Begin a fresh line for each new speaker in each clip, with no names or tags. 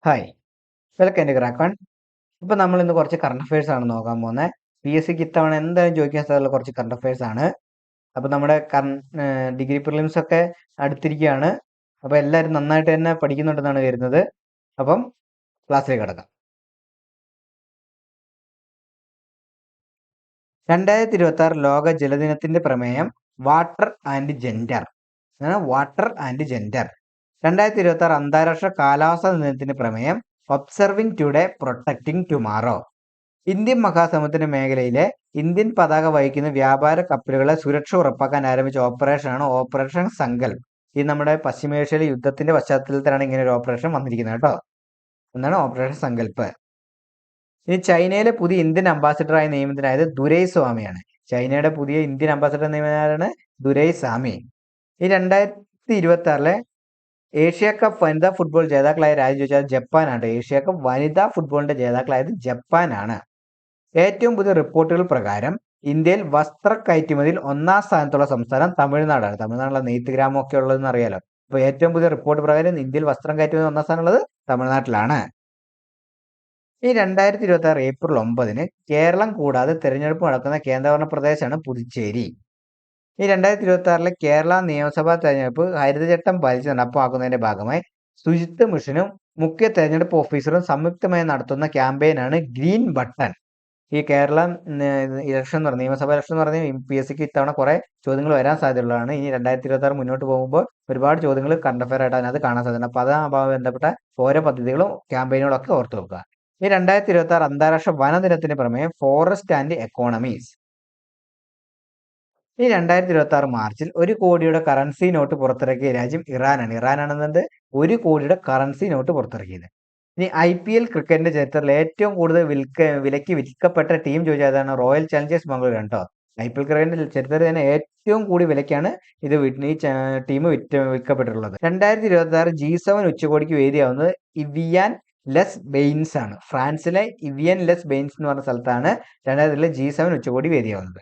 Hi, welcome എൻ്റെ ഗ്രാക്കോൺ. ഇപ്പം നമ്മൾ ഇന്ന് കുറച്ച് കറണ്ട് അഫയേഴ്സ് ആണ് നോക്കാൻ പോകുന്നത്. പി എസ് സിക്ക് ഇത്തവണ എന്തായാലും ചോദിക്കാൻ സാധ്യതയുള്ള കുറച്ച് കറണ്ട് അഫയേഴ്സ് ആണ്. അപ്പം നമ്മുടെ ഡിഗ്രി പ്രിലിംസ് ഒക്കെ അടുത്തിരിക്കുകയാണ്. അപ്പോൾ എല്ലാവരും നന്നായിട്ട് തന്നെ പഠിക്കുന്നുണ്ടെന്നാണ് കരുതുന്നത്. അപ്പം ക്ലാസ്സിലേക്ക് കിടക്കാം. 2026 ലോക ജലദിനത്തിന്റെ പ്രമേയം water and gender. Water and gender. 2026 അന്താരാഷ്ട്ര കാലാവസ്ഥാ ദിനത്തിന്റെ പ്രമേയം observing today protecting tomorrow. Indian മഹാസമുദ്ര മേഖലയിലെ ഇന്ത്യൻ പതാക വഹിക്കുന്ന വ്യാപാര കപ്പലുകളെ സുരക്ഷ ഉറപ്പാക്കാൻ ആരംഭിച്ച ഓപ്പറേഷനാണ് ഓപ്പറേഷൻ സങ്കൽപ്. ഇത് നമ്മുടെ പശ്ചിമേഷ്യയിലെ യുദ്ധത്തിന്റെ പശ്ചാത്തലത്തിലാണ് ഇങ്ങനെ ഒരു ഓപ്പറേഷൻ വന്നിരിക്കുന്നത് കേട്ടോ. എന്താണ് ഓപ്പറേഷൻ സങ്കൽപ്. ഇനി ചൈനയിലെ പുതിയ ഇന്ത്യൻ അംബാസിഡറായി നിയമിതനായത് ദുരൈ സ്വാമിയാണ്. ചൈനയുടെ പുതിയ ഇന്ത്യൻ അംബാസിഡർ നിയമിതനാണ് ദുരൈ സ്വാമി. ഈ 2026 ഏഷ്യ കപ്പ് വനിതാ ഫുട്ബോൾ ജേതാക്കളായ രാജ്യം ചോദിച്ചാൽ ജപ്പാനാണ്. ഏഷ്യ കപ്പ് വനിതാ ഫുട്ബോളിന്റെ ജേതാക്കളായത് ജപ്പാനാണ്. ഏറ്റവും പുതിയ റിപ്പോർട്ടുകൾ പ്രകാരം ഇന്ത്യയിൽ വസ്ത്ര കയറ്റുമതിയിൽ 1ാം സ്ഥാനത്തുള്ള സംസ്ഥാനം തമിഴ്നാടാണ്. തമിഴ്നാടുള്ള നെയ്ത്ത് ഗ്രാമം ഒക്കെ ഉള്ളതെന്ന് അറിയാലോ. അപ്പോൾ ഏറ്റവും പുതിയ റിപ്പോർട്ട് പ്രകാരം ഇന്ത്യയിൽ വസ്ത്രം കയറ്റുമതി 1ാം സ്ഥാനമുള്ളത് തമിഴ്നാട്ടിലാണ്. ഈ 2026 ഏപ്രിൽ 9 കേരളം കൂടാതെ തെരഞ്ഞെടുപ്പ് നടക്കുന്ന കേന്ദ്രഭരണ പ്രദേശമാണ് പുതുച്ചേരി. ഈ 2026 കേരള നിയമസഭാ തെരഞ്ഞെടുപ്പ് ഹരിതചട്ടം പാലിച്ച് നടപ്പാക്കുന്നതിന്റെ ഭാഗമായി ശുചിത്വ മിഷനും മുഖ്യ തെരഞ്ഞെടുപ്പ് ഓഫീസറും സംയുക്തമായി നടത്തുന്ന ക്യാമ്പയിനാണ് ഗ്രീൻ ബട്ടൺ. ഈ കേരള ഇലക്ഷൻ എന്ന് പറഞ്ഞാൽ നിയമസഭാ ഇലക്ഷൻ എന്ന് പറഞ്ഞാൽ PSC ഇത്തവണ കുറെ ചോദ്യങ്ങൾ വരാൻ സാധ്യതയുള്ളതാണ്. ഇനി 2026 മുന്നോട്ട് പോകുമ്പോൾ ഒരുപാട് ചോദ്യങ്ങൾ കറണ്ട് അഫയർ ആയിട്ട് അതിനകത്ത് കാണാൻ സാധ്യത. അപ്പോൾ അതുമായി ബന്ധപ്പെട്ട ഓരോ പദ്ധതികളും ക്യാമ്പയിനുകളും ഒക്കെ ഓർത്തു വെക്കുക. ഈ 2026 അന്താരാഷ്ട്ര വനദിനത്തിന്റെ പ്രമേയം ഫോറസ്റ്റ് ആൻഡ് എക്കോണമീസ്. ഈ 2026 മാർച്ചിൽ 1 കോടിയുടെ കറൻസി നോട്ട് പുറത്തിറക്കിയ രാജ്യം ഇറാനാണ്. ഇറാനാണെന്നത് 1 കോടിയുടെ കറൻസി നോട്ട് പുറത്തിറക്കിയത്. ഇനി IPL ക്രിക്കറ്റിന്റെ ചരിത്രത്തിൽ ഏറ്റവും കൂടുതൽ വിലയ്ക്ക് വിൽക്കപ്പെട്ട ടീം ചോദിച്ചാൽ അതാണ് റോയൽ ചലഞ്ചേഴ്സ് ബാംഗ്ലൂർ കേട്ടോ. IPL ക്രിക്കറ്റിന്റെ ചരിത്രത്തിൽ തന്നെ ഏറ്റവും കൂടി വിലയ്ക്കാണ് ഇത് ഈ ടീം വിൽക്കപ്പെട്ടിട്ടുള്ളത്. 2026 G7 ഉച്ചകോടിക്ക് വേദിയാവുന്നത് ഇവിയാൻ ലെസ് ബെയിൻസ് ആണ്. ഫ്രാൻസിലെ ഇവിയൻ ലെസ് ബെയിൻസ് എന്ന് പറഞ്ഞ സ്ഥലത്താണ് 2026 G7 ഉച്ചകോടി വേദിയാവുന്നത്.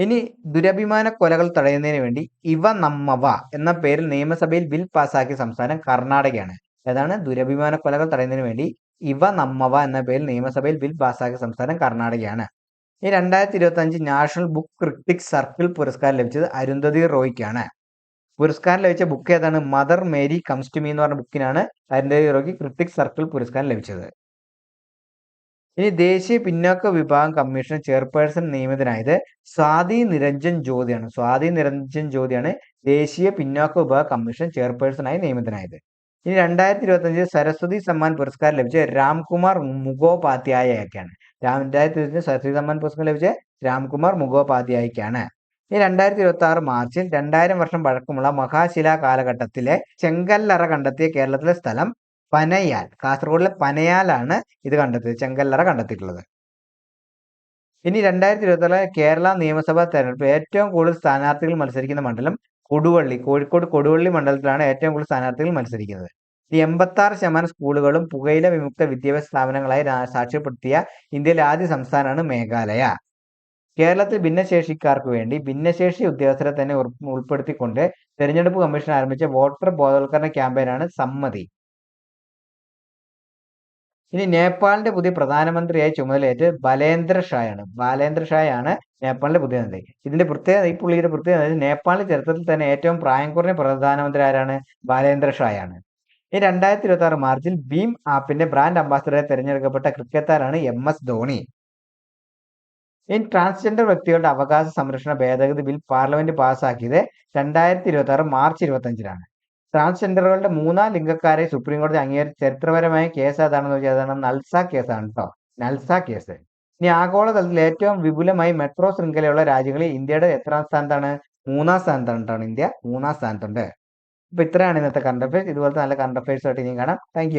ഇനി ദുരഭിമാന കൊലകൾ തടയുന്നതിന് വേണ്ടി ഇവ നമ്മവ എന്ന പേരിൽ നിയമസഭയിൽ ബിൽ പാസാക്കിയ സംസ്ഥാനം കർണാടകയാണ്. ഏതാണ്? ദുരഭിമാന കൊലകൾ തടയുന്നതിന് വേണ്ടി ഇവ നമ്മവ എന്ന പേരിൽ നിയമസഭയിൽ ബിൽ പാസാക്കിയ സംസ്ഥാനം കർണാടകയാണ്. ഈ 2025 നാഷണൽ ബുക്ക് ക്രിട്ടിക്സ് സർക്കിൾ പുരസ്കാരം ലഭിച്ചത് അരുന്ധതി റോയ്ക്കാണ്. പുരസ്കാരം ലഭിച്ച ബുക്ക് ഏതാണ്? Mother Mary comes to me എന്ന് പറഞ്ഞ ബുക്കിനാണ് അരുന്ധതി റോയ്ക്ക് ക്രിട്ടിക്സ് സർക്കിൾ പുരസ്കാരം ലഭിച്ചത്. ഇനി ദേശീയ പിന്നോക്ക വിഭാഗം കമ്മീഷൻ ചെയർപേഴ്സൺ നിയമിതനായത് സ്വാതി നിരഞ്ജൻ ജ്യോതിയാണ്. സ്വാതി നിരഞ്ജൻ ജ്യോതിയാണ് ദേശീയ പിന്നോക്ക വിഭാഗ കമ്മീഷൻ ചെയർപേഴ്സണായി നിയമിതനായത്. ഇനി 2025 സരസ്വതി സമ്മാൻ പുരസ്കാരം ലഭിച്ച രാംകുമാർ മുഖോപാധ്യായക്കാണ്. 2025 സരസ്വതി സമ്മാൻ പുരസ്കാരം ലഭിച്ച രാംകുമാർ മുഖോപാധ്യായക്കാണ്. ഈ 2026 മാർച്ചിൽ 2000 വർഷം പഴക്കമുള്ള മഹാശിലാ കാലഘട്ടത്തിലെ ചെങ്കല്ലറ കണ്ടെത്തിയ കേരളത്തിലെ സ്ഥലം പനയാൽ. കാസർഗോഡിലെ പനയാലാണ് ഇത് കണ്ടെത്തിയത്, ചെങ്കല്ലറ കണ്ടെത്തിയിട്ടുള്ളത്. ഇനി 2026 കേരള നിയമസഭാ തെരഞ്ഞെടുപ്പ് ഏറ്റവും കൂടുതൽ സ്ഥാനാർത്ഥികൾ മത്സരിക്കുന്ന മണ്ഡലം കൊടുവള്ളി. കോഴിക്കോട് കൊടുവള്ളി മണ്ഡലത്തിലാണ് ഏറ്റവും കൂടുതൽ സ്ഥാനാർത്ഥികൾ മത്സരിക്കുന്നത്. ഈ 86% സ്കൂളുകളും പുകയില വിമുക്ത വിദ്യാഭ്യാസ സ്ഥാപനങ്ങളായി സാക്ഷ്യപ്പെടുത്തിയ ഇന്ത്യയിലെ ആദ്യ സംസ്ഥാനമാണ് മേഘാലയ. കേരളത്തിൽ ഭിന്നശേഷിക്കാർക്ക് വേണ്ടി ഭിന്നശേഷി ഉദ്യോഗസ്ഥരെ തന്നെ ഉൾപ്പെടുത്തിക്കൊണ്ട് തെരഞ്ഞെടുപ്പ് കമ്മീഷൻ ആരംഭിച്ച വോട്ടർ ബോധവൽക്കരണ ക്യാമ്പയിനാണ് സമ്മതി. ഇനി നേപ്പാളിന്റെ പുതിയ പ്രധാനമന്ത്രിയായി ചുമതലയേറ്റ് ബാലേന്ദ്ര ഷായാണ്. ബാലേന്ദ്ര ഷായാണ് നേപ്പാളിന്റെ പുതിയ മന്ത്രി. ഇതിന്റെ പ്രത്യേകത, ഈ പുള്ളിയുടെ പ്രത്യേകത നേപ്പാളിന്റെ ചരിത്രത്തിൽ തന്നെ ഏറ്റവും പ്രായം കുറഞ്ഞ പ്രധാനമന്ത്രി ആരാണ്? ബാലേന്ദ്ര ഷായാണ്. ഈ 2026 മാർച്ചിൽ ഭീം ആപ്പിന്റെ ബ്രാൻഡ് അംബാസിഡറായി തെരഞ്ഞെടുക്കപ്പെട്ട ക്രിക്കറ്റ് താരമാണ് MS ധോണി. ഇനി ട്രാൻസ്ജെൻഡർ വ്യക്തികളുടെ അവകാശ സംരക്ഷണ ഭേദഗതി ബിൽ പാർലമെന്റ് പാസാക്കിയത് 2026 മാർച്ച് 25-നാണ്. ട്രാൻസ്ജെൻഡറുകളുടെ 3ാം ലിംഗക്കാരെ സുപ്രീം കോടതി അംഗീകരിച്ച ചരിത്രപരമായ കേസ് ഏതാണെന്ന് വെച്ചാൽ അതാണ് നൽസ കേസാണ് കേട്ടോ. നൽസ കേസ്. ഇനി ആഗോളതലത്തിൽ ഏറ്റവും വിപുലമായി മെട്രോ ശൃംഖലയുള്ള രാജ്യങ്ങളിൽ ഇന്ത്യയുടെ എത്രാം സ്ഥാനത്താണ്? 3ാം സ്ഥാനത്താണ്. ഇന്ത്യ 3ാം സ്ഥാനത്തുണ്ട്. അപ്പൊ ഇത്രയാണ് ഇന്നത്തെ കറണ്ട് അഫയേഴ്സ്. ഇതുപോലത്തെ നല്ല കറണ്ട് അഫയേഴ്സ് ആയിട്ട് ഇനി കാണാം. താങ്ക്